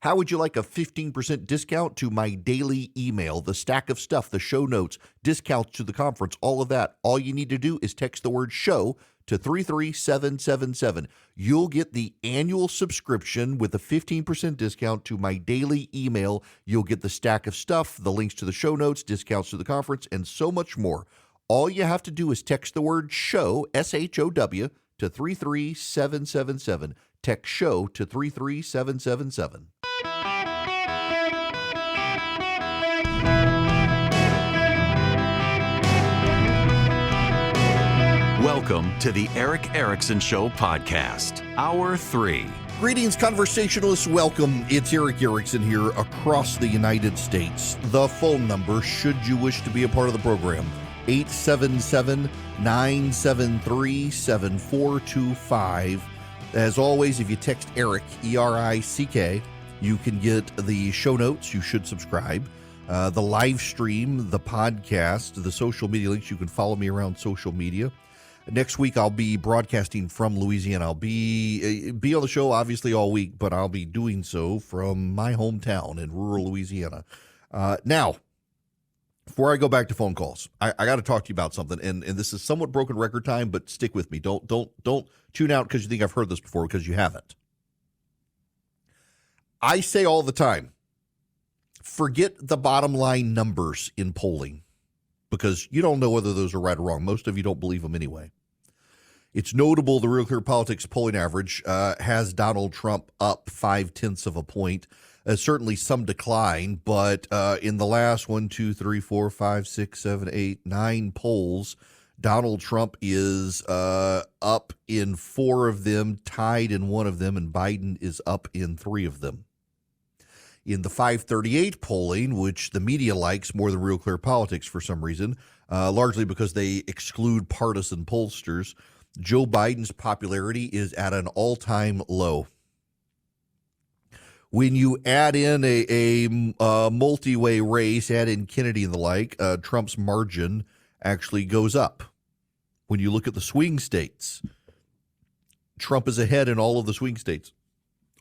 How would you like a 15% discount to my daily email, the stack of stuff, the show notes, discounts to the conference, all of that? All you need to do is text the word show to 33777. You'll get the annual subscription with a 15% discount to my daily email. You'll get the stack of stuff, the links to the show notes, discounts to the conference, and so much more. All you have to do is text the word show, SHOW, to 33777. Text show to 33777. Welcome to the Eric Erickson Show podcast, Hour 3. Greetings, conversationalists. Welcome. It's Eric Erickson here across the United States. The phone number, should you wish to be a part of the program, 877-973-7425. As always, if you text Eric, E-R-I-C-K, you can get the show notes. You should subscribe. The live stream, the podcast, the social media links. You can follow me around social media. Next week, I'll be broadcasting from Louisiana. I'll be on the show, obviously, all week, but I'll be doing so from my hometown in rural Louisiana. Now, before I go back to phone calls, I got to talk to you about something, and this is somewhat broken record time, but stick with me. Don't tune out because you think I've heard this before, because you haven't. I say all the time, forget the bottom line numbers in polling, because you don't know whether those are right or wrong. Most of you don't believe them anyway. It's notable the Real Clear Politics polling average has Donald Trump up 0.5 of a point. Certainly some decline, but in the last 9 polls, Donald Trump is up in 4 of them, tied in 1 of them, and Biden is up in 3 of them. In the 538 polling, which the media likes more than Real Clear Politics for some reason, largely because they exclude partisan pollsters, Joe Biden's popularity is at an all-time low. When you add in a multi-way race, add in Kennedy and the like, Trump's margin actually goes up. When you look at the swing states, Trump is ahead in all of the swing states,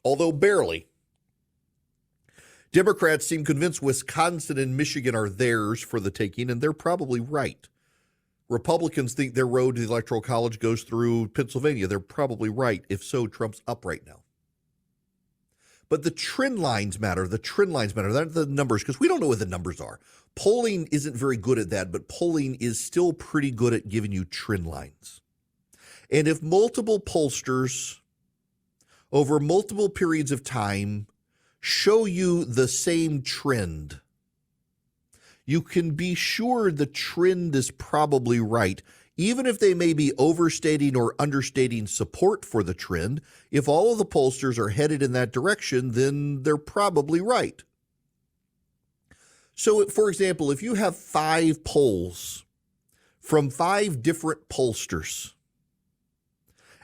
although barely. Democrats seem convinced Wisconsin and Michigan are theirs for the taking, and they're probably right. Republicans think their road to the Electoral College goes through Pennsylvania. They're probably right. If so, Trump's up right now. But the trend lines matter. The trend lines matter. They're the numbers, because we don't know what the numbers are. Polling isn't very good at that, but polling is still pretty good at giving you trend lines. And if multiple pollsters over multiple periods of time show you the same trend, you can be sure the trend is probably right, even if they may be overstating or understating support for the trend. If all of the pollsters are headed in that direction, then they're probably right. So, for example, if you have 5 polls from 5 different pollsters,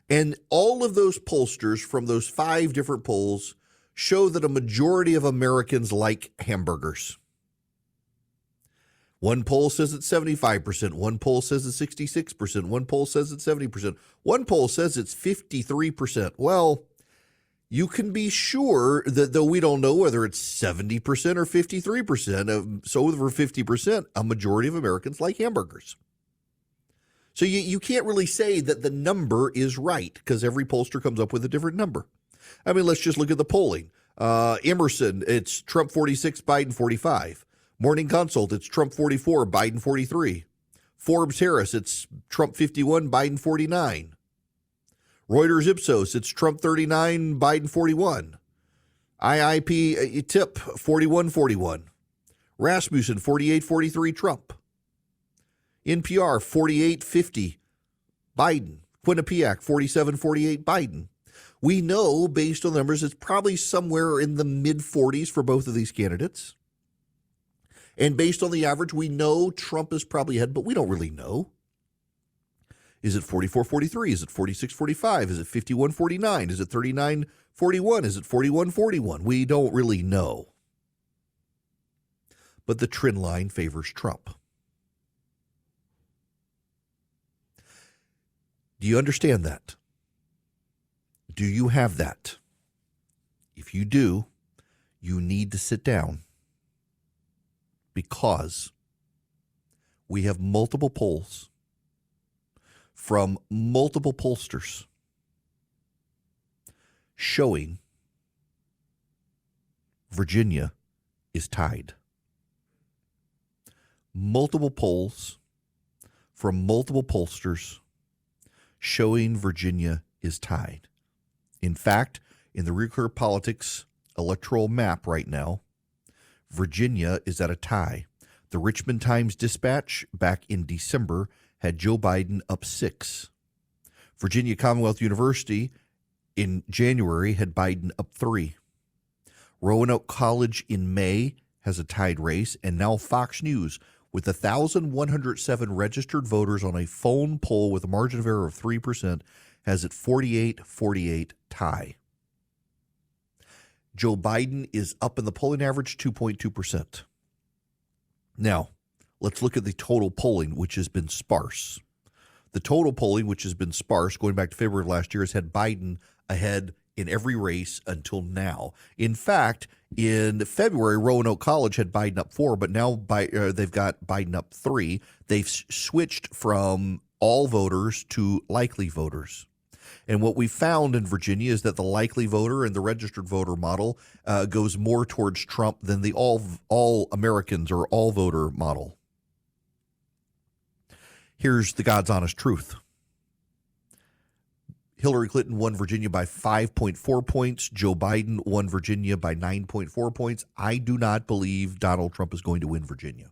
and all of those pollsters from those 5 different polls show that a majority of Americans like hamburgers. One poll says it's 75%. One poll says it's 66%. One poll says it's 70%. One poll says it's 53%. Well, you can be sure that though we don't know whether it's 70% or 53%, so over 50%, a majority of Americans like hamburgers. So you can't really say that the number is right, because every pollster comes up with a different number. I mean, let's just look at the polling. Emerson, it's Trump 46, Biden 45. Morning Consult, it's Trump 44, Biden 43. Forbes Harris, it's Trump 51, Biden 49. Reuters Ipsos, it's Trump 39, Biden 41. IIP Tip 41-41. Rasmussen 48-43 Trump. NPR 48-50 Biden. Quinnipiac 47-48 Biden. We know based on the numbers it's probably somewhere in the mid-40s for both of these candidates. And based on the average, we know Trump is probably ahead, but we don't really know. Is it 44-43? Is it 46-45? Is it 51-49? Is it 39-41? Is it 41-41? We don't really know. But the trend line favors Trump. Do you understand that? Do you have that? If you do, You need to sit down because we have multiple polls from multiple pollsters showing Virginia is tied. Multiple polls from multiple pollsters showing Virginia is tied. In fact, in the Real Clear Politics electoral map right now, Virginia is at a tie. The Richmond Times-Dispatch back in December had Joe Biden up 6. Virginia Commonwealth University in January had Biden up 3. Roanoke College in May has a tied race, and now Fox News, with 1,107 registered voters on a phone poll with a margin of error of 3%, has it 48-48 tie. Joe Biden is up in the polling average 2.2%. Now, let's look at the total polling, which has been sparse. The total polling, which has been sparse, going back to February of last year, has had Biden ahead in every race until now. In fact, in February, Roanoke College had Biden up 4, but now they've got Biden up 3. They've switched from all voters to likely voters. And what we found in Virginia is that the likely voter and the registered voter model goes more towards Trump than the all Americans or all voter model. Here's the God's honest truth. Hillary Clinton won Virginia by 5.4 points. Joe Biden won Virginia by 9.4 points. I do not believe Donald Trump is going to win Virginia.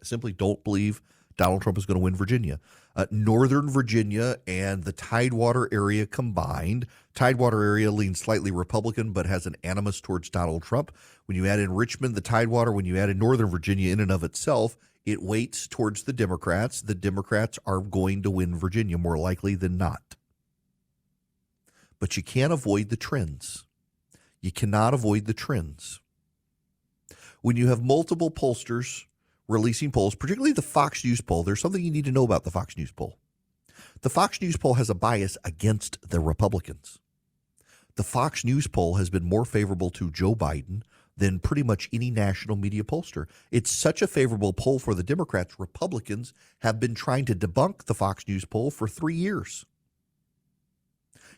I simply don't believe Donald Trump is going to win Virginia. Northern Virginia and the Tidewater area combined. Tidewater area leans slightly Republican but has an animus towards Donald Trump. When you add in Richmond, the Tidewater, when you add in Northern Virginia in and of itself, it weights towards the Democrats. The Democrats are going to win Virginia more likely than not. But you can't avoid the trends. You cannot avoid the trends. When you have multiple pollsters releasing polls, particularly the Fox News poll, there's something you need to know about the Fox News poll. The Fox News poll has a bias against the Republicans. The Fox News poll has been more favorable to Joe Biden than pretty much any national media pollster. It's such a favorable poll for the Democrats. Republicans have been trying to debunk the Fox News poll for 3 years.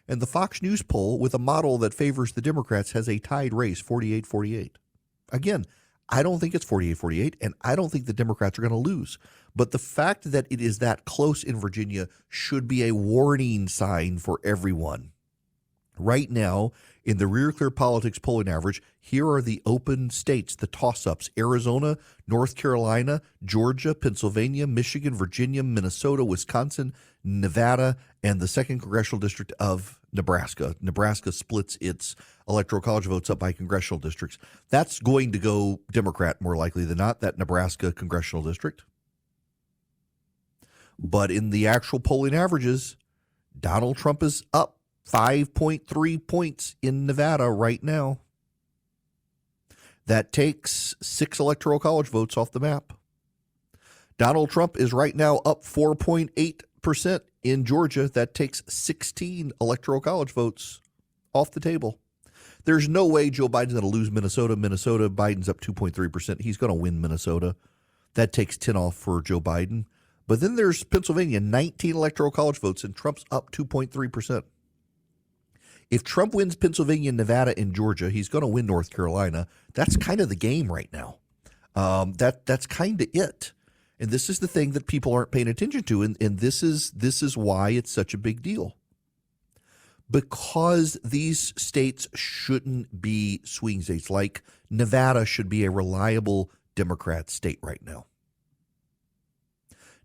And the Fox News poll, with a model that favors the Democrats, has a tied race, 48-48. Again, I don't think it's 48-48, and I don't think the Democrats are going to lose. But the fact that it is that close in Virginia should be a warning sign for everyone. Right now, in the Real Clear Politics polling average, here are the open states, the toss-ups: Arizona, North Carolina, Georgia, Pennsylvania, Michigan, Virginia, Minnesota, Wisconsin, Nevada, and the 2nd Congressional District of Nebraska. Nebraska splits its electoral college votes up by congressional districts. That's going to go Democrat more likely than not, that Nebraska congressional district. But in the actual polling averages, Donald Trump is up 5.3 points in Nevada right now. That takes 6 electoral college votes off the map. Donald Trump is right now up 4.8% in Georgia. That takes 16 electoral college votes off the table. There's no way Joe Biden's going to lose Minnesota. Biden's up 2.3%. He's going to win Minnesota. That takes 10 off for Joe Biden. But then there's Pennsylvania, 19 electoral college votes, and Trump's up 2.3%. If Trump wins Pennsylvania, Nevada, and Georgia, he's going to win North Carolina. That's kind of the game right now. That's kind of it. And this is the thing that people aren't paying attention to, and this is why it's such a big deal. Because these states shouldn't be swing states. Like Nevada should be a reliable Democrat state right now.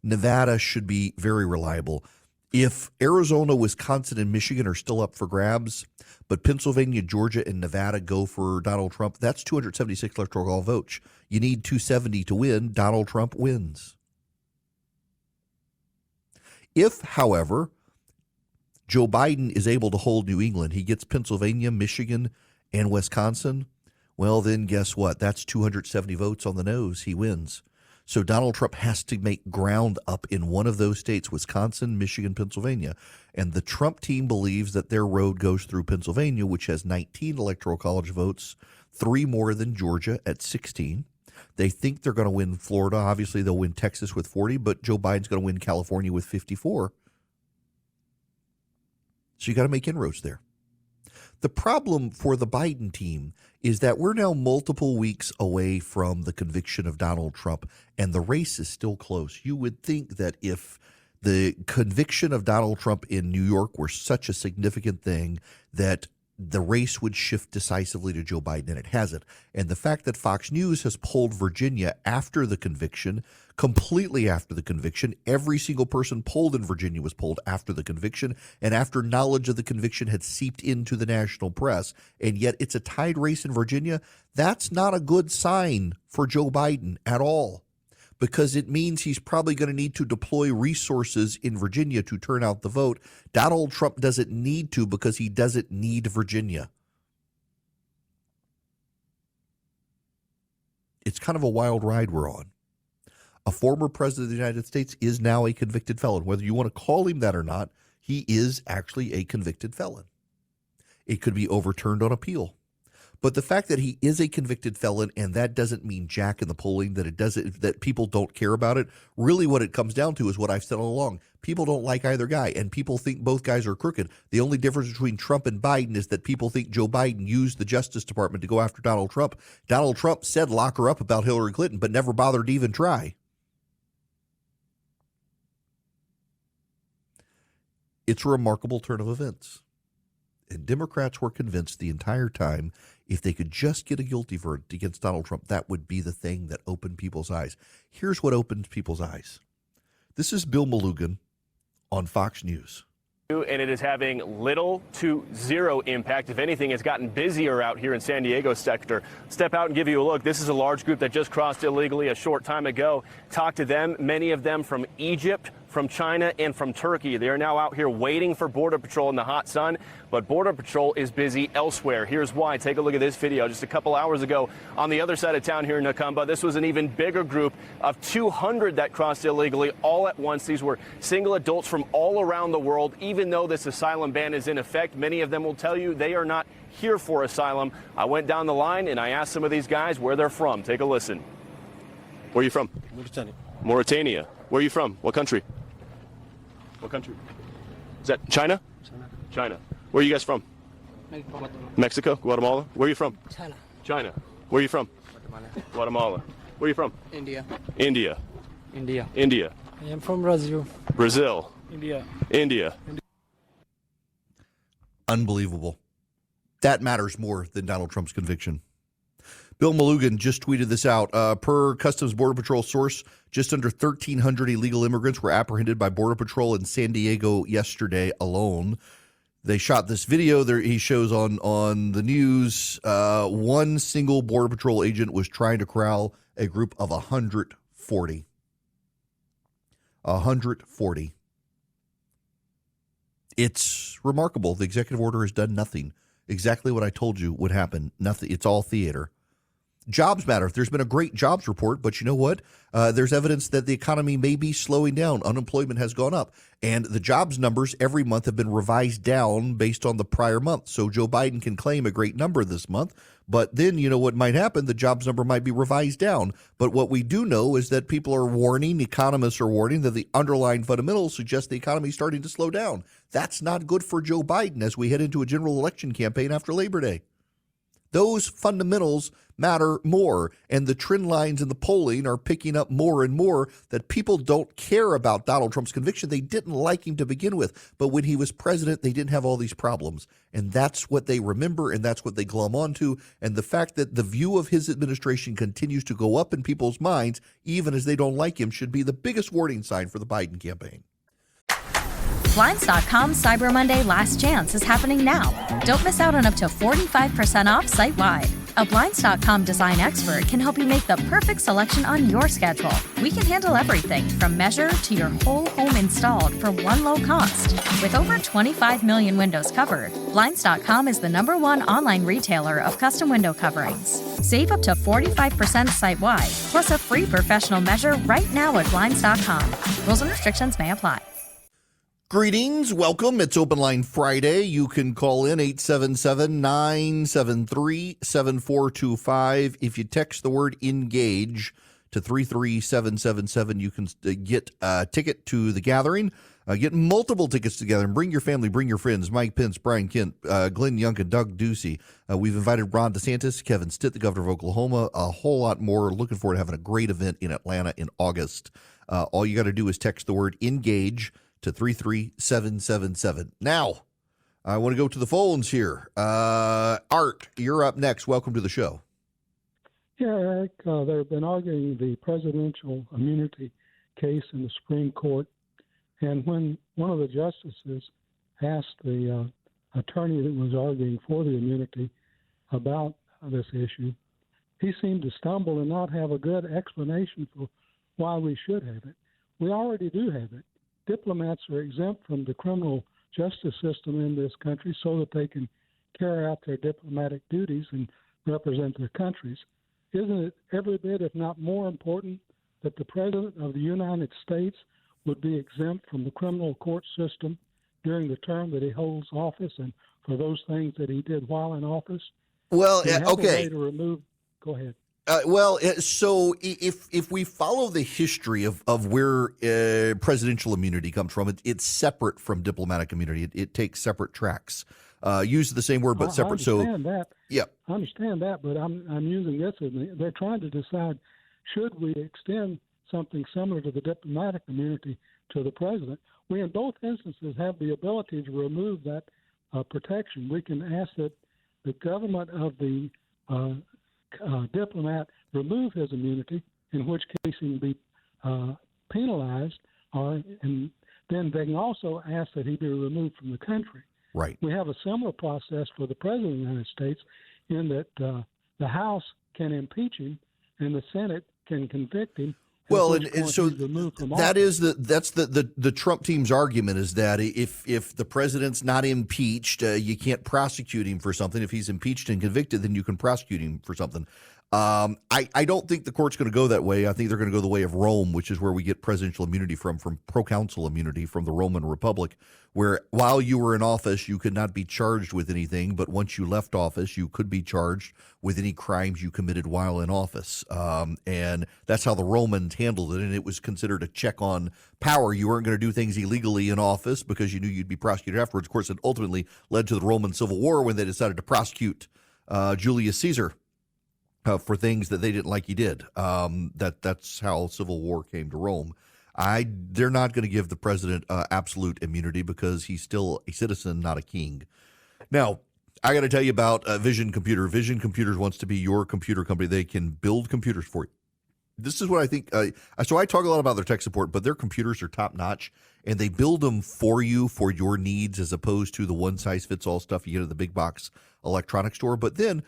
Nevada should be very reliable. If Arizona, Wisconsin, and Michigan are still up for grabs, but Pennsylvania, Georgia, and Nevada go for Donald Trump, that's 276 electoral votes. You need 270 to win. Donald Trump wins. If, however, Joe Biden is able to hold New England, he gets Pennsylvania, Michigan, and Wisconsin, well, then guess what? That's 270 votes on the nose. He wins. So Donald Trump has to make ground up in one of those states, Wisconsin, Michigan, Pennsylvania. And the Trump team believes that their road goes through Pennsylvania, which has 19 electoral college votes. 3 more than Georgia at 16. They think they're going to win Florida. Obviously, they'll win Texas with 40, but Joe Biden's going to win California with 54. So you got to make inroads there. The problem for the Biden team is that we're now multiple weeks away from the conviction of Donald Trump, and the race is still close. You would think that if the conviction of Donald Trump in New York were such a significant thing that the race would shift decisively to Joe Biden, and it hasn't. And the fact that Fox News has polled Virginia after the conviction, completely after the conviction, every single person polled in Virginia was polled after the conviction, and after knowledge of the conviction had seeped into the national press, and yet it's a tied race in Virginia, that's not a good sign for Joe Biden at all, because it means he's probably going to need to deploy resources in Virginia to turn out the vote. Donald Trump doesn't need to because he doesn't need Virginia. It's kind of a wild ride we're on. A former president of the United States is now a convicted felon. Whether you want to call him that or not, he is actually a convicted felon. It could be overturned on appeal. But the fact that he is a convicted felon, and that doesn't mean jack in the polling, that people don't care about it, really what it comes down to is what I've said all along. People don't like either guy, and people think both guys are crooked. The only difference between Trump and Biden is that people think Joe Biden used the Justice Department to go after Donald Trump. Donald Trump said lock her up about Hillary Clinton, but never bothered to even try. It's a remarkable turn of events. And Democrats were convinced the entire time if they could just get a guilty verdict against Donald Trump, that would be the thing that opened people's eyes. Here's what opened people's eyes. This is Bill Malugin on Fox News. And it is having little to zero impact. If anything, it's gotten busier out here in San Diego sector. Step out and give you a look. This is a large group that just crossed illegally a short time ago. Talk to them, many of them from Egypt, from China, and from Turkey. They are now out here waiting for Border Patrol in the hot sun, but Border Patrol is busy elsewhere. Here's why. Take a look at this video just a couple hours ago on the other side of town here in Nakumba. This was an even bigger group of 200 that crossed illegally all at once. These were single adults from all around the world. Even though this asylum ban is in effect, many of them will tell you they are not here for asylum. I went down the line and I asked some of these guys where they're from. Take a listen. Where are you from? Mauritania. Mauritania. Where are you from? What country? What country? Is that China? China. Where are you guys from? Mexico? Guatemala? Where are you from? China. China. Where are you from? Guatemala. Where are you from? India. India. India. India. I am from Brazil. Brazil. India. India. Unbelievable. That matters more than Donald Trump's conviction. Bill Malugin just tweeted this out. Per Customs Border Patrol source, just under 1,300 illegal immigrants were apprehended by Border Patrol in San Diego yesterday alone. They shot this video there. He shows on the news. One single Border Patrol agent was trying to corral a group of 140. 140. It's remarkable. The executive order has done nothing. Exactly what I told you would happen. Nothing. It's all theater. Jobs matter. There's been a great jobs report, but you know what? There's evidence that the economy may be slowing down. Unemployment has gone up. And the jobs numbers every month have been revised down based on the prior month. So Joe Biden can claim a great number this month, but then you know what might happen? The jobs number might be revised down. But what we do know is that people are warning, economists are warning, that the underlying fundamentals suggest the economy is starting to slow down. That's not good for Joe Biden as we head into a general election campaign after Labor Day. Those fundamentals matter more, and the trend lines in the polling are picking up more and more that people don't care about Donald Trump's conviction. They didn't like him to begin with, but when he was president, they didn't have all these problems, and that's what they remember, and that's what they glom onto, and the fact that the view of his administration continues to go up in people's minds, even as they don't like him, should be the biggest warning sign for the Biden campaign. Blinds.com Cyber Monday Last Chance is happening now. Don't miss out on up to 45% off site-wide. A Blinds.com design expert can help you make the perfect selection on your schedule. We can handle everything from measure to your whole home installed for one low cost. With over 25 million windows covered, Blinds.com is the #1 online retailer of custom window coverings. Save up to 45% site-wide, plus a free professional measure right now at Blinds.com. Rules and restrictions may apply. Greetings. Welcome. It's Open Line Friday. You can call in 877-973-7425. If you text the word engage to 33777, you can get a ticket to the gathering. Get multiple tickets together and bring your family, bring your friends. Mike Pence, Brian Kent, Glenn Youngkin, Doug Ducey. We've invited Ron DeSantis, Kevin Stitt, the governor of Oklahoma, a whole lot more. Looking forward to having a great event in Atlanta in August. All you got to do is text the word engage to 33777. Now, I want to go to the phones here. Art, you're up next. Welcome to the show. Yeah, Eric, they've been arguing the presidential immunity case in the Supreme Court. And when one of the justices asked the attorney that was arguing for the immunity about this issue, he seemed to stumble and not have a good explanation for why we should have it. We already do have it. Diplomats are exempt from the criminal justice system in this country so that they can carry out their diplomatic duties and represent their countries. Isn't it every bit, if not more important, that the President of the United States would be exempt from the criminal court system during the term that he holds office and for those things that he did while in office? Well, okay. To remove, go ahead. So if we follow the history of where presidential immunity comes from, it's separate from diplomatic immunity. It takes separate tracks. Use the same word, but separate. I understand that. Yeah, I understand that, but I'm using this as they're trying to decide, should we extend something similar to the diplomatic immunity to the president? We, in both instances, have the ability to remove that protection. We can ask that the government of the diplomat remove his immunity, in which case he can be penalized, and then they can also ask that he be removed from the country. Right. We have a similar process for the President of the United States in that the House can impeach him and the Senate can convict him. Well, and so that's the Trump team's argument is that if the president's not impeached, you can't prosecute him for something. If he's impeached and convicted, then you can prosecute him for something. I don't think the court's going to go that way. I think they're going to go the way of Rome, which is where we get presidential immunity from proconsul immunity from the Roman Republic, where while you were in office, you could not be charged with anything, but once you left office, you could be charged with any crimes you committed while in office. And that's how the Romans handled it, and it was considered a check on power. You weren't going to do things illegally in office because you knew you'd be prosecuted afterwards. Of course, it ultimately led to the Roman Civil War when they decided to prosecute Julius Caesar for things that they didn't like he did. That's how Civil War came to Rome. They're not going to give the president absolute immunity because he's still a citizen, not a king. Now, I got to tell you about Vision Computer. Vision Computers wants to be your computer company. They can build computers for you. This is what I think. So I talk a lot about their tech support, but their computers are top notch, and they build them for you for your needs as opposed to the one size fits all stuff you get at the big box electronics store. But then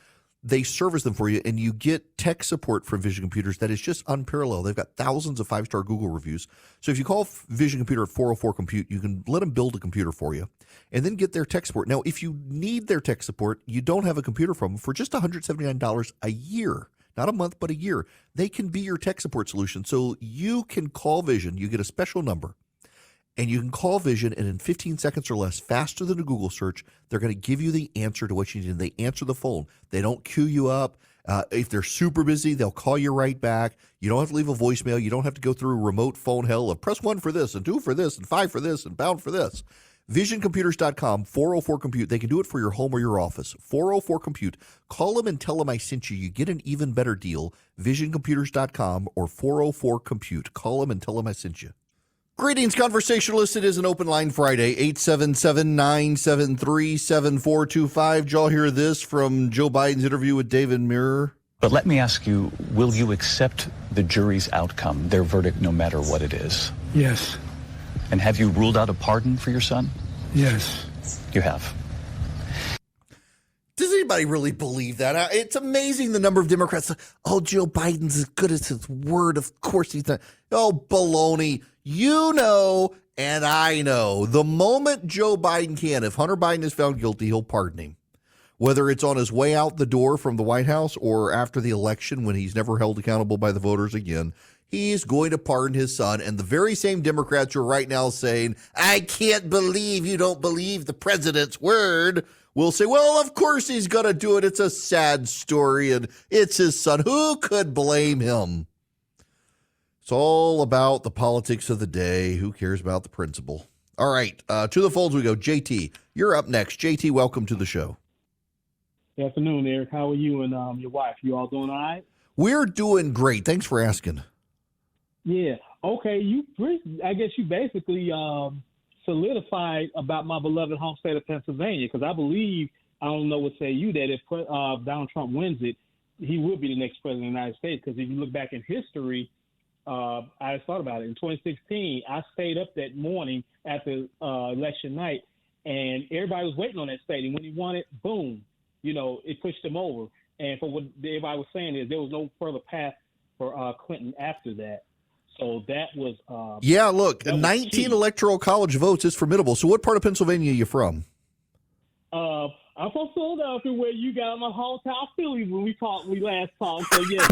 they service them for you, and you get tech support from Vision Computers that is just unparalleled. They've got thousands of 5-star Google reviews. So if you call Vision Computer at 404-COMPUTE, you can let them build a computer for you and then get their tech support. Now, if you need their tech support, you don't have a computer from them for just $179 a year. Not a month, but a year. They can be your tech support solution. So you can call Vision. You get a special number, and you can call Vision, and in 15 seconds or less, faster than a Google search, they're going to give you the answer to what you need. And they answer the phone. They don't queue you up. If they're super busy, they'll call you right back. You don't have to leave a voicemail. You don't have to go through remote phone hell of press 1 for this and 2 for this and 5 for this and pound for this. VisionComputers.com, 404-COMPUTE. They can do it for your home or your office. 404-COMPUTE. Call them and tell them I sent you. You get an even better deal. VisionComputers.com or 404-COMPUTE. Call them and tell them I sent you. Greetings, conversationalists. It is an Open Line Friday, 877-973-7425. Did y'all hear this from Joe Biden's interview with David Muir? But let me ask you, will you accept the jury's outcome, their verdict, no matter what it is? Yes. And have you ruled out a pardon for your son? Yes. You have. Does anybody really believe that? It's amazing the number of Democrats. Oh, Joe Biden's as good as his word. Of course he's not. Oh, baloney. You know, and I know, the moment Joe Biden can, if Hunter Biden is found guilty, he'll pardon him. whether it's on his way out the door from the White House or after the election when he's never held accountable by the voters again. He's going to pardon his son. And the very same Democrats who are right now saying, I can't believe you don't believe the president's word, will say, well, of course he's going to do it. It's a sad story, and it's his son. Who could blame him? It's all about the politics of the day. Who cares about the principle? All right, to the phones we go. JT, you're up next. JT, welcome to the show. Good afternoon, Eric. How are you and your wife? You all doing all right? We're doing great. Thanks for asking. Yeah. Okay. I guess you basically solidified about my beloved home state of Pennsylvania, because I believe, I don't know what say you, that if Donald Trump wins it, he will be the next president of the United States. Because if you look back in history, I thought about it. In 2016, I stayed up that morning after election night, and everybody was waiting on that state. And when he won it, boom, it pushed him over. And for what everybody was saying is there was no further path for Clinton after that. So that was yeah, look, that was 19 key. electoral college votes is formidable. So what part of Pennsylvania are you from? I'm from Philadelphia, where you got my hometown Philly when we last talked. So yeah,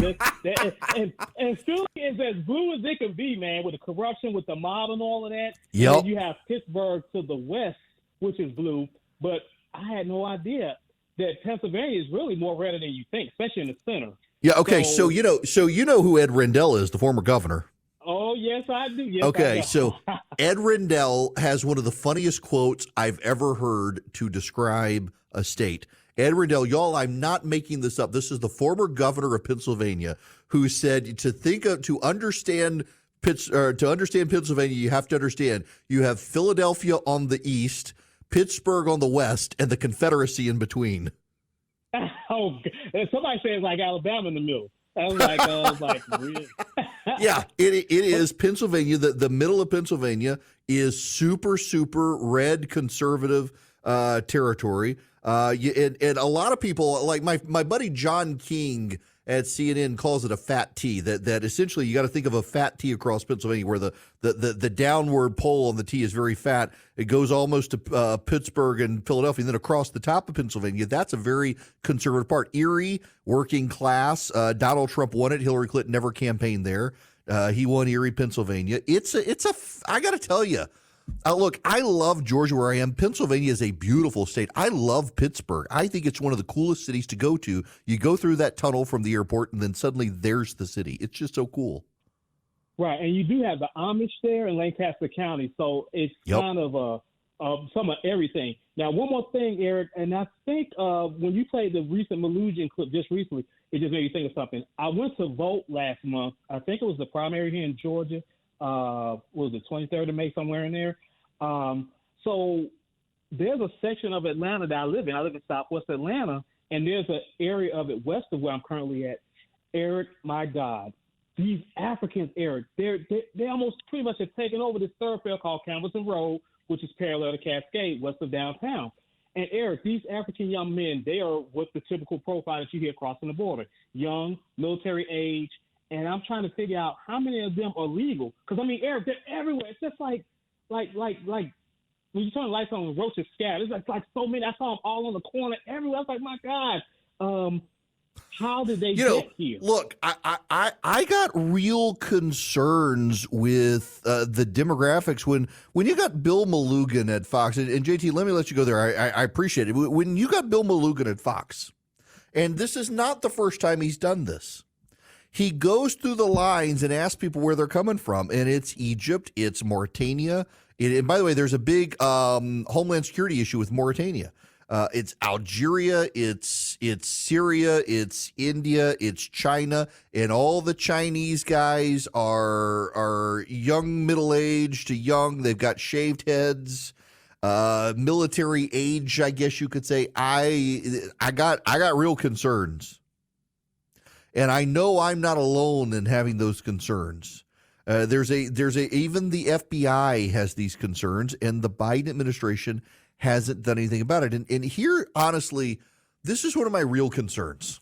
and Philly is as blue as it can be, man, with the corruption, with the mob and all of that. Yep. And then you have Pittsburgh to the west, which is blue. But I had no idea that Pennsylvania is really more red than you think, especially in the center. Yeah, okay, so you know who Ed Rendell is, the former governor. Oh, yes, I do. Yes, Okay, I so Ed Rendell has one of the funniest quotes I've ever heard to describe a state. Ed Rendell, y'all, I'm not making this up. This is the former governor of Pennsylvania who said to understand Pennsylvania, you have to understand you have Philadelphia on the east, Pittsburgh on the west, and the Confederacy in between. Oh, somebody says like Alabama in the middle. I was like, really? Yeah, it is Pennsylvania. The middle of Pennsylvania is super, super red conservative territory. And a lot of people, like my buddy John King at CNN calls it a fat T, that essentially you got to think of a fat T across Pennsylvania where the downward pole on the T is very fat. It goes almost to Pittsburgh and Philadelphia, and then across the top of Pennsylvania, that's a very conservative part. Erie, working class. Donald Trump won it. Hillary Clinton never campaigned there. He won Erie, Pennsylvania. I got to tell you, look, I love Georgia where I am. Pennsylvania is a beautiful state. I love Pittsburgh. I think it's one of the coolest cities to go to. You go through that tunnel from the airport, and then suddenly there's the city. It's just so cool. Right, and you do have the Amish there in Lancaster County, so it's kind of some of everything. Now, one more thing, Eric, and I think when you played the recent Malugin clip just recently, it just made me think of something. I went to vote last month. I think it was the primary here in Georgia. What was it, 23rd of May, somewhere in there? So there's a section of Atlanta that I live in. I live in Southwest Atlanta, and there's an area of it west of where I'm currently at. Eric, my God, these Africans, Eric, they almost pretty much have taken over this thoroughfare called Campbellton Road, which is parallel to Cascade, west of downtown. And Eric, these African young men, they are what the typical profile that you hear crossing the border: young, military age. And I'm trying to figure out how many of them are legal. Because, I mean, Eric, they're everywhere. It's just like when you turn the lights on and roaches scatter. It's like so many. I saw them all on the corner everywhere. I was like, my God, how did they get here? Look, I got real concerns with the demographics when you got Bill Malugin at Fox. And JT, let me let you go there. I appreciate it. When you got Bill Malugin at Fox, and this is not the first time he's done this, he goes through the lines and asks people where they're coming from, and it's Egypt, it's Mauritania. And by the way, there's a big homeland security issue with Mauritania. It's Algeria, it's Syria, it's India, it's China, and all the Chinese guys are young, middle-aged to young. They've got shaved heads, military age, I guess you could say. I got real concerns. And I know I'm not alone in having those concerns. Even the FBI has these concerns, and the Biden administration hasn't done anything about it. And here, honestly, this is one of my real concerns.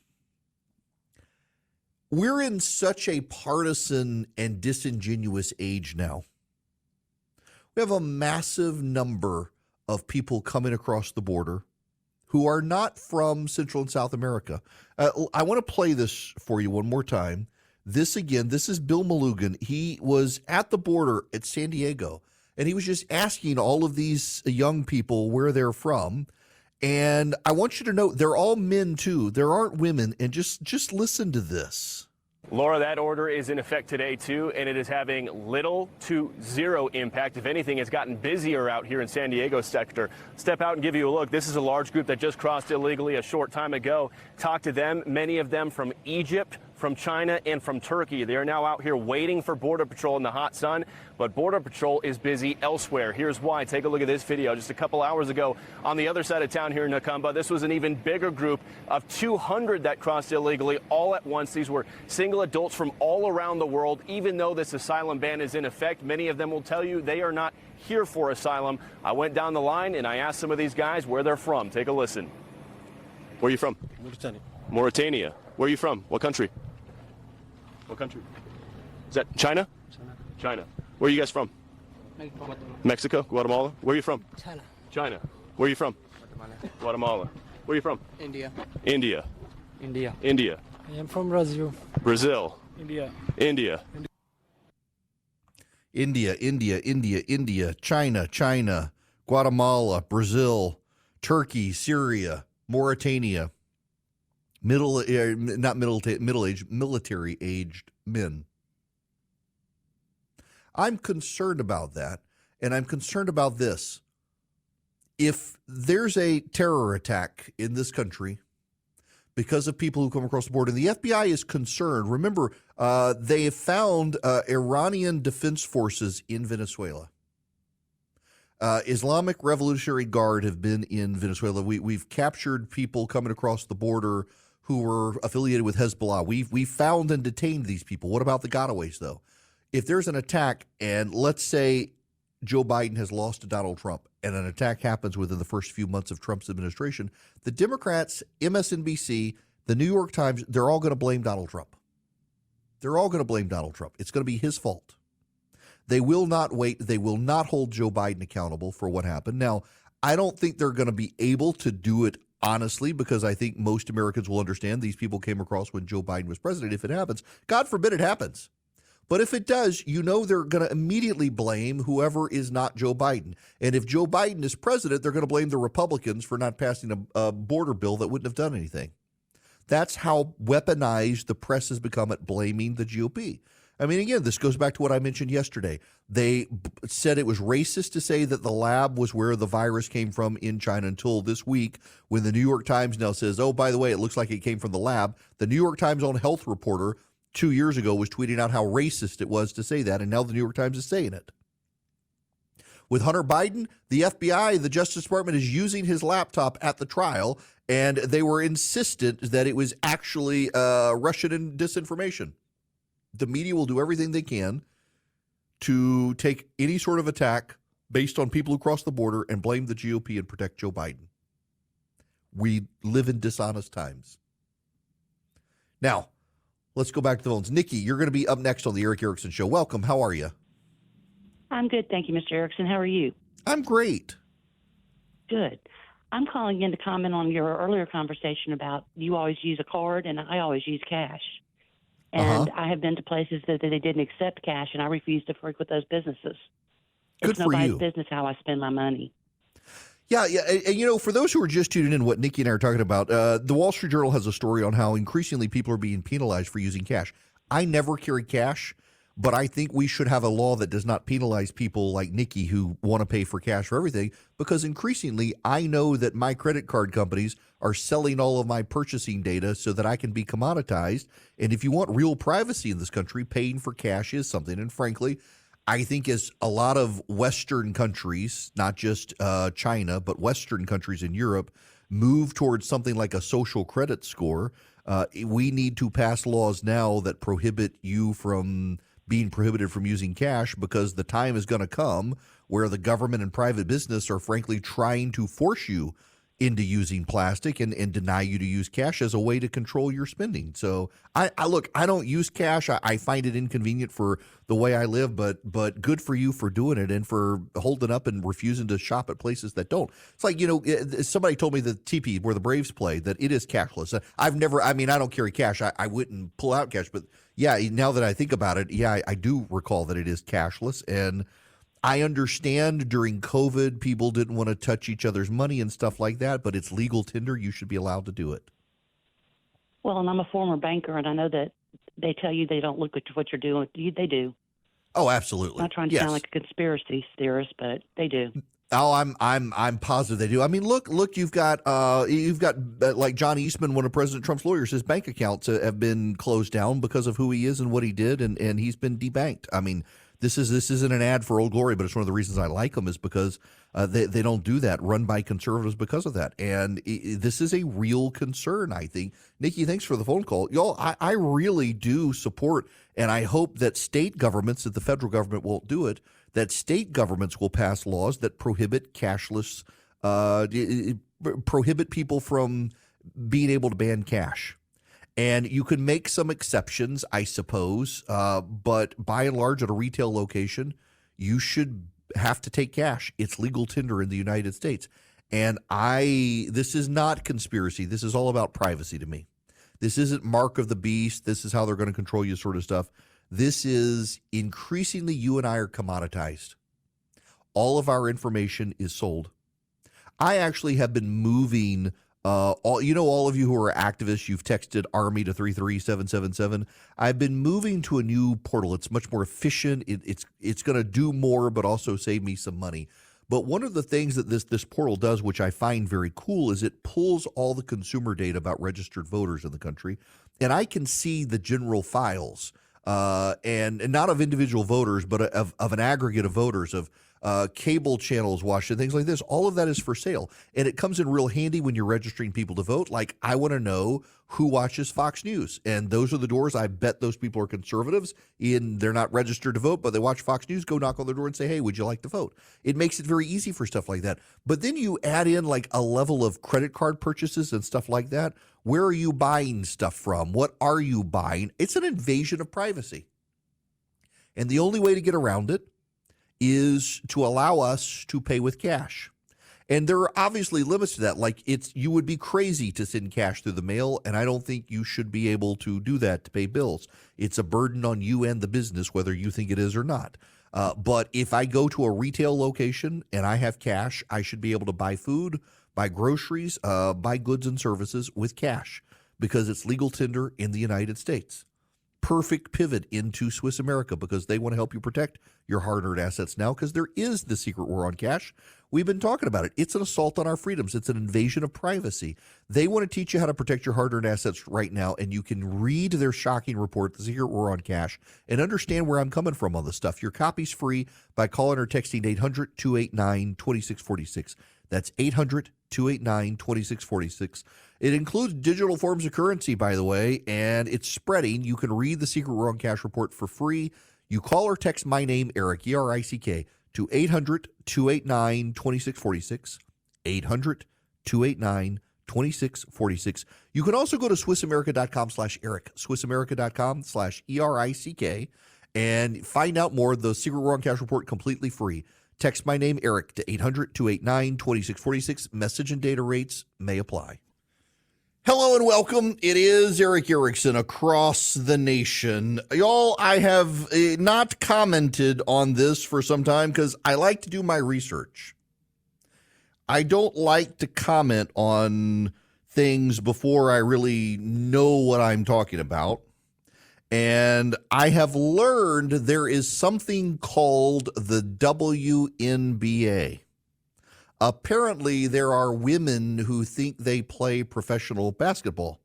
We're in such a partisan and disingenuous age now. We have a massive number of people coming across the border who are not from Central and South America. I want to play this for you one more time. This is Bill Malugin. He was at the border at San Diego, and he was just asking all of these young people where they're from. And I want you to know they're all men too. There aren't women. And just listen to this. Laura, that order is in effect today, too, and it is having little to zero impact. If anything, it's gotten busier out here in San Diego sector. Step out and give you a look. This is a large group that just crossed illegally a short time ago. Talk to them, many of them from Egypt, from China, and from Turkey. They are now out here waiting for Border Patrol in the hot sun, but Border Patrol is busy elsewhere. Here's why. Take a look at this video just a couple hours ago on the other side of town here in Nakumba. This was an even bigger group of 200 that crossed illegally all at once. These were single adults from all around the world. Even though this asylum ban is in effect, many of them will tell you they are not here for asylum. I went down the line and I asked some of these guys where they're from. Take a listen. Where are you from? Mauritania. Mauritania. Where are you from? What country? What country? Is that China? China. Where are you guys from? Mexico, Guatemala. Where are you from? China. China. Where are you from? Guatemala. Where are you from? India. India. India. India. I am from Brazil. Brazil. India. India. India, China, Guatemala, Brazil, Turkey, Syria, Mauritania, middle-aged, military-aged men. I'm concerned about that, and I'm concerned about this. If there's a terror attack in this country because of people who come across the border, and the FBI is concerned. Remember, they have found Iranian defense forces in Venezuela. Islamic Revolutionary Guard have been in Venezuela. We've captured people coming across the border who were affiliated with Hezbollah. We've found and detained these people. What about the gotaways, though? If there's an attack, and let's say Joe Biden has lost to Donald Trump, and an attack happens within the first few months of Trump's administration, the Democrats, MSNBC, the New York Times, they're all going to blame Donald Trump. They're all going to blame Donald Trump. It's going to be his fault. They will not wait. They will not hold Joe Biden accountable for what happened. Now, I don't think they're going to be able to do it honestly, because I think most Americans will understand these people came across when Joe Biden was president. If it happens, God forbid it happens. But if it does, you know they're going to immediately blame whoever is not Joe Biden. And if Joe Biden is president, they're going to blame the Republicans for not passing a border bill that wouldn't have done anything. That's how weaponized the press has become at blaming the GOP. I mean, again, this goes back to what I mentioned yesterday. They said it was racist to say that the lab was where the virus came from in China until this week, when the New York Times now says, oh, by the way, it looks like it came from the lab. The New York Times own health reporter 2 years ago was tweeting out how racist it was to say that, and now the New York Times is saying it. With Hunter Biden, the FBI, the Justice Department, is using his laptop at the trial, and they were insistent that it was actually Russian disinformation. The media will do everything they can to take any sort of attack based on people who cross the border and blame the GOP and protect Joe Biden. We live in dishonest times. Now, let's go back to the phones. Nikki, you're going to be up next on the Eric Erickson Show. Welcome. How are you? I'm good, thank you, Mr. Erickson. How are you? I'm great. Good. I'm calling in to comment on your earlier conversation about you always use a card and I always use cash. And I have been to places that they didn't accept cash, and I refuse to frequent those businesses. It's nobody's business how I spend my money. Yeah. And, you know, for those who are just tuning in, what Nikki and I are talking about, the Wall Street Journal has a story on how increasingly people are being penalized for using cash. I never carry cash, but I think we should have a law that does not penalize people like Nikki who want to pay for cash for everything, because increasingly I know that my credit card companies are selling all of my purchasing data so that I can be commoditized. And if you want real privacy in this country, paying for cash is something. And frankly, I think as a lot of Western countries, not just China, but Western countries in Europe, move towards something like a social credit score, we need to pass laws now that prohibit you from being prohibited from using cash, because the time is going to come where the government and private business are frankly trying to force you into using plastic and deny you to use cash as a way to control your spending. So I look, I don't use cash. I find it inconvenient for the way I live, but good for you for doing it and for holding up and refusing to shop at places that don't. It's like, somebody told me that TP, where the Braves play, that it is cashless. I don't carry cash. I wouldn't pull out cash, but yeah, now that I think about it, yeah, I do recall that it is cashless. And I understand during COVID, people didn't want to touch each other's money and stuff like that, but it's legal tender. You should be allowed to do it. Well, and I'm a former banker, and I know that they tell you they don't look at what you're doing. They do. Oh, absolutely. I'm not trying to sound like a conspiracy theorist, but they do. Oh, I'm positive they do. I mean, look, you've got like John Eastman, one of President Trump's lawyers, his bank accounts have been closed down because of who he is and what he did, and he's been debanked. I mean, this isn't an ad for Old Glory, but it's one of the reasons I like them is because they don't do that, run by conservatives because of that. And this is a real concern, I think. Nikki, thanks for the phone call. Y'all, I really do support, and I hope that state governments, that the federal government won't do it, that state governments will pass laws that prohibit cashless, prohibit people from being able to ban cash. And you can make some exceptions, I suppose, but by and large, at a retail location, you should have to take cash. It's legal tender in the United States. And this is not conspiracy. This is all about privacy to me. This isn't mark of the beast. This is how they're going to control you sort of stuff. This is increasingly you and I are commoditized. All of our information is sold. I actually have been moving all of you who are activists, you've texted Army to 33777. I've been moving to a new portal. It's much more efficient. It's going to do more, but also save me some money. But one of the things that this portal does, which I find very cool, is it pulls all the consumer data about registered voters in the country, and I can see the general files, and not of individual voters, but of an aggregate of voters, of cable channels watched and things like this. All of that is for sale. And it comes in real handy when you're registering people to vote. Like, I want to know who watches Fox News. And those are the doors. I bet those people are conservatives. They're not registered to vote, but they watch Fox News. Go knock on their door and say, hey, would you like to vote? It makes it very easy for stuff like that. But then you add in like a level of credit card purchases and stuff like that. Where are you buying stuff from? What are you buying? It's an invasion of privacy. And the only way to get around it is to allow us to pay with cash. And there are obviously limits to that. Like, you would be crazy to send cash through the mail, and I don't think you should be able to do that to pay bills. It's a burden on you and the business, whether you think it is or not. But if I go to a retail location and I have cash, I should be able to buy food, buy groceries, buy goods and services with cash because it's legal tender in the United States. Perfect pivot into Swiss America because they want to help you protect your hard-earned assets now because there is the secret war on cash. We've been talking about it. It's an assault on our freedoms. It's an invasion of privacy. They want to teach you how to protect your hard-earned assets right now, and you can read their shocking report, The Secret War on Cash, and understand where I'm coming from on this stuff. Your copy's free by calling or texting 800-289-2646. That's 800-289-2646. It includes digital forms of currency, by the way, and it's spreading. You can read the Secret War on Cash report for free. You call or text my name, Eric, E-R-I-C-K, to 800-289-2646, 800-289-2646. You can also go to SwissAmerica.com/Eric, SwissAmerica.com/ERICK, and find out more. The Secret War on Cash report completely free. Text my name, Eric, to 800-289-2646. Message and data rates may apply. Hello and welcome. It is Eric Erickson across the nation. Y'all, I have not commented on this for some time because I like to do my research. I don't like to comment on things before I really know what I'm talking about. And I have learned there is something called the WNBA. Apparently, there are women who think they play professional basketball.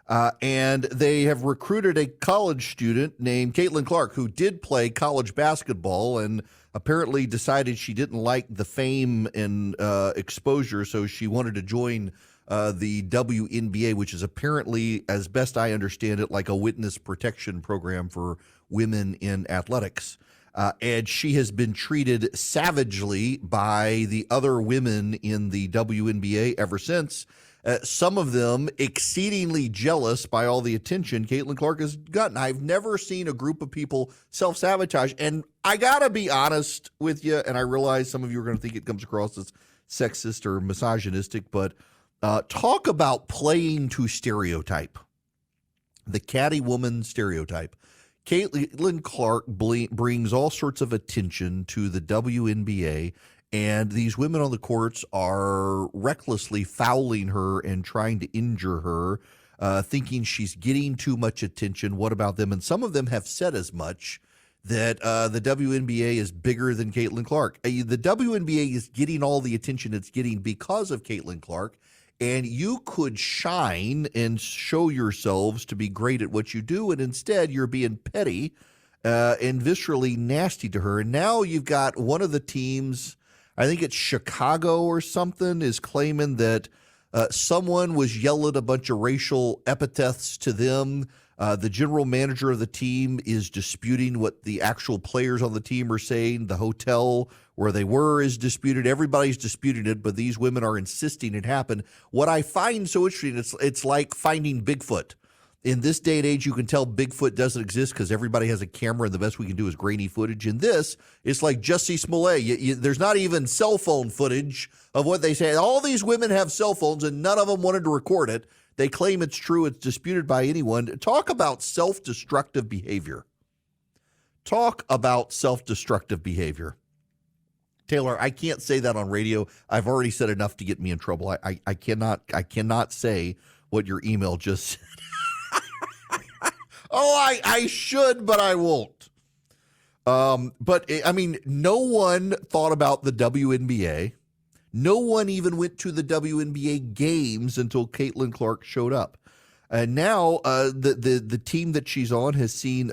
And they have recruited a college student named Caitlin Clark who did play college basketball and apparently decided she didn't like the fame and exposure, so she wanted to join the WNBA, which is apparently, as best I understand it, like a witness protection program for women in athletics. and she has been treated savagely by the other women in the WNBA ever since. Some of them exceedingly jealous by all the attention Caitlin Clark has gotten. I've never seen a group of people self-sabotage. And I got to be honest with you, and I realize some of you are going to think it comes across as sexist or misogynistic, but talk about playing to stereotype. The catty woman stereotype. Caitlin Clark brings all sorts of attention to the WNBA, and these women on the courts are recklessly fouling her and trying to injure her, thinking she's getting too much attention. What about them? And some of them have said as much, that the WNBA is bigger than Caitlin Clark. The WNBA is getting all the attention it's getting because of Caitlin Clark, and you could shine and show yourselves to be great at what you do, and instead you're being petty and viscerally nasty to her. And now you've got one of the teams, I think it's Chicago or something, is claiming that someone was yelling a bunch of racial epithets to them. The general manager of the team is disputing what the actual players on the team are saying. The hotel where they were is disputed. Everybody's disputing it, but these women are insisting it happened. What I find so interesting, it's like finding Bigfoot. In this day and age, you can tell Bigfoot doesn't exist because everybody has a camera, and the best we can do is grainy footage. In this, it's like Jussie Smollett. There's not even cell phone footage of what they say. All these women have cell phones, and none of them wanted to record it. They claim it's true. It's disputed by anyone. Talk about self-destructive behavior. Talk about self-destructive behavior. Taylor, I can't say that on radio. I've already said enough to get me in trouble. I cannot say what your email just said. I should, but I won't. But I mean, no one thought about the WNBA. No one even went to the WNBA games until Caitlin Clark showed up. And now the team that she's on has seen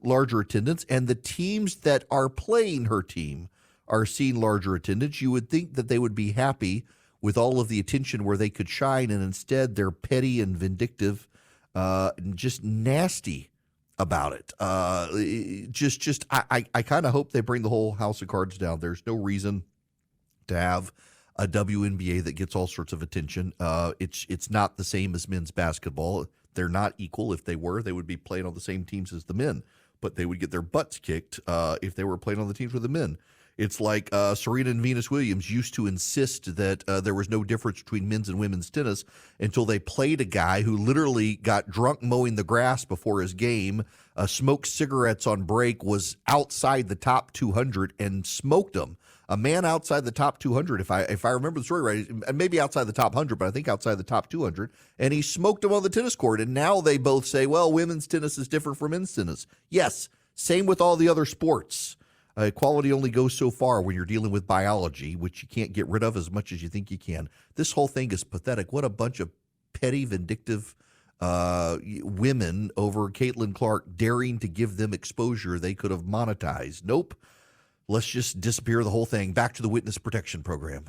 larger attendance, and the teams that are playing her team are seeing larger attendance. You would think that they would be happy with all of the attention where they could shine, and instead they're petty and vindictive, and just nasty about it. I kind of hope they bring the whole house of cards down. There's no reason to have a WNBA that gets all sorts of attention. It's not the same as men's basketball. They're not equal. If they were, they would be playing on the same teams as the men, but they would get their butts kicked if they were playing on the teams with the men. It's like Serena and Venus Williams used to insist that there was no difference between men's and women's tennis until they played a guy who literally got drunk mowing the grass before his game, smoked cigarettes on break, was outside the top 200 and smoked them. A man outside the top 200, if I remember the story right, maybe outside the top 100, but I think outside the top 200, and he smoked him on the tennis court. And now they both say, well, women's tennis is different from men's tennis. Yes, same with all the other sports. Equality only goes so far when you're dealing with biology, which you can't get rid of as much as you think you can. This whole thing is pathetic. What a bunch of petty, vindictive women over Caitlin Clark daring to give them exposure they could have monetized. Nope. Let's just disappear the whole thing. Back to the witness protection program.